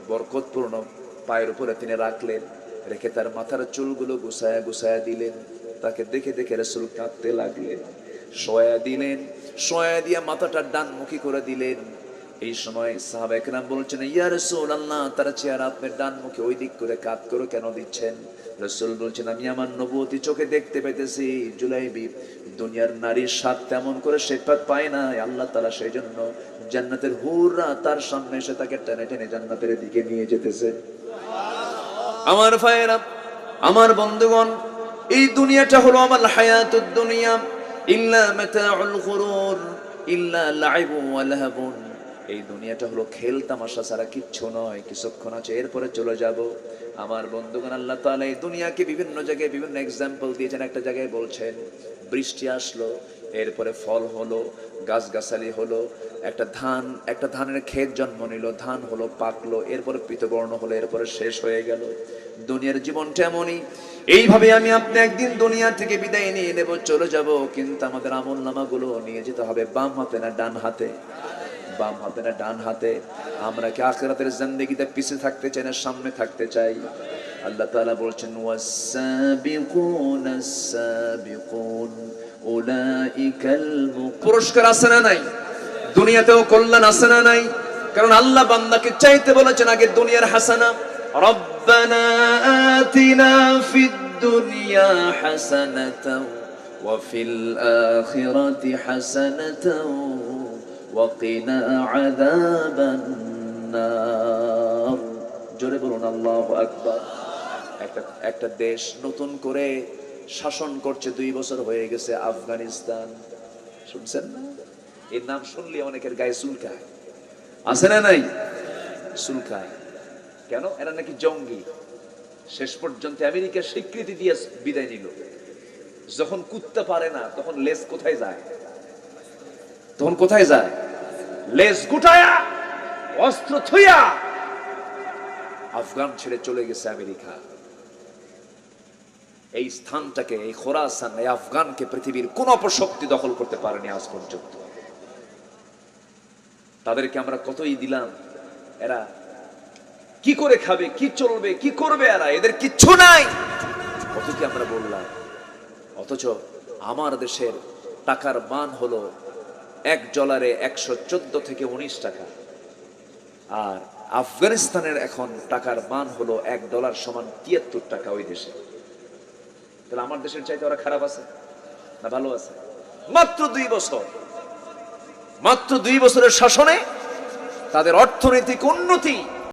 বরকতপূর্ণ পায়ের উপরে তিনি রাখলেন, রেখে তার মাথার চুলগুলো গুছায়া গুছায়া দিলেন। তাকে দেখে দেখে রাসূল কাঁদতে লাগলেন। শোয়া দিলেন, শোয়া দিয়ে মাথাটা ডানমুখী করে দিলেন। এই সময় সাহাবা একরাম বলছেন, ইয়া রাসূলুল্লাহ, তার চেহারা আপনি ডানমুখী ওই দিক করে কাত করে কেন দিচ্ছেন? রাসূল বলছেন, আমি আমার নবুয়তি চোখে দেখতে পেতেছি জুলাইবি দুনিয়ার নারীর স্বাদ তেমন করে সে পায় না, আল্লাহ তাআলা সেই জন্য জান্নাতের হুররা তার সামনে এসে তাকে টেনে টেনে জান্নাতের দিকে নিয়ে যেতেছে। আমার ভাইয়েরা, আমার বন্ধুগণ, এই দুনিয়াটা হলো আমার হায়াতুদ দুনিয়া ইল্লা মাতাউল গুরুর ইল্লা লাইবু ওয়া লাহাবুন। এই দুনিয়াটা হলো খেল তামাশা ছাড়া কিচ্ছু নয়। কিছুক্ষণ আছে, এরপরে চলে যাব। আমার বন্ধুগণ, আল্লাহ তাআলা এই দুনিয়াকে বিভিন্ন জায়গায় বিভিন্ন এক্সাম্পল দিয়েছেন। একটা জায়গায় বলছেন বৃষ্টি আসলো, এরপরে ফল হলো, গাছগাছালি হলো, একটা ধানের ক্ষেত জন্ম নিল, ধান হলো, পাকলো, এরপরে পীতবর্ণ হলো, এরপরে শেষ হয়ে গেল। দুনিয়ার জীবনটা এমনই। এইভাবে আমি আপনি একদিন দুনিয়া থেকে বিদায় নিয়ে নেব, চলে যাব। কিন্তু আমাদের আমল নামাগুলো নিয়ে যেতে হবে বাম হাতে না ডান হাতে? বাম হাতে না ডান হাতে? আমরা কি আখিরাতের জিন্দেগিতে পিছে থাকতে চাই না সামনে থাকতে চাই? আল্লাহ তাআলা বলছেন, ওয়াস-সাবিকুনাস সাবিকুন উলাইকাল পুরস্কার আছে না নাই? দুনিয়াতেও কল্যাণ আছে না নাই? কারণ আল্লাহ বান্দাকে চাইতে বলেছেন আগে দুনিয়ার হাসানা। রব্বানা আতিনা ফিদ দুনিয়া হাসানাতাও ওয়া ফিল আখিরাতি হাসানাতাও ওয়া কিনা আযাবান নার। জোরে বলুন আল্লাহু আকবার। একটা দেশ নতুন করে শাসন করছে, 2 বছর হয়ে গেছে, আফগানিস্তান। শুনছেন না? এর নাম শুনলে অনেকের গায়ে চুলকায়, আছে না নাই? চুলকায় কেন? এরা নাকি জঙ্গি। শেষ পর্যন্ত আমেরিকা স্বীকৃতি দিয়ে বিদায় নিল। যখন কুত্তা পারে না, তখন লেজ কোথায় যায়? তখন কোথায় যায়? লেজ গুটায়া, অস্ত্র থুইয়া আফগান ছেড়ে চলে গেছে আমেরিকা। এই স্থানটাকে, এই খোরাসান, এই আফগানকে পৃথিবীর কোন অপশক্তি দখল করতে পারেনি আজ পর্যন্ত। তাদেরকে আমরা কতই দিলাম, এরা কি করে খাবে, কি চলবে, কি করবে, এদের কিচ্ছু নাই, কত কি আমরা বললাম। অথচ আমার দেশের টাকার মান হলো $1 114 থেকে 19 টাকা, আর আফগানিস্তানের এখন টাকার মান হলো $1 সমান 73 টাকা ওই দেশে। তাহলে আমার দেশের চাইতে ওরা খারাপ আছে না ভালো আছে? মাত্র 2 বছরের শাসনে তাদের অর্থনৈতিক উন্নতি